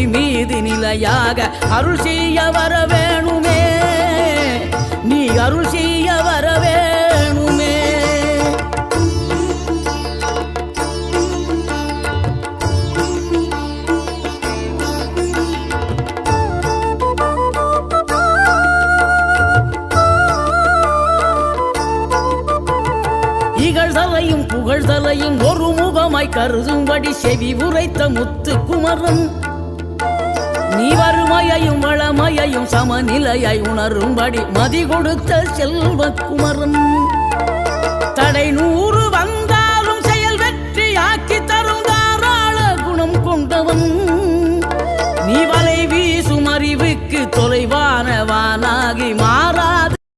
புவி மீது நிலையாக அருள் செய்ய வர வேணுமே, நீ அருள் செய்ய வர வேணுமே. இகழ்தலையும் புகழ்தலையும் ஒரு முகமாய் கருதும்படி செவி உரைத்த முத்து குமரன், நீ வறுமையையும் வளமையையும் சமநிலையை உணரும்படி மதி கொடுத்த செல்வ குமரன். தடை 100 வந்தாலும் செயல் வெற்றி ஆக்கி தரும் தாராள குணம் கொண்டவன், நீ வலை வீசும் அறிவுக்கு தொலைவானவானாகி மாறா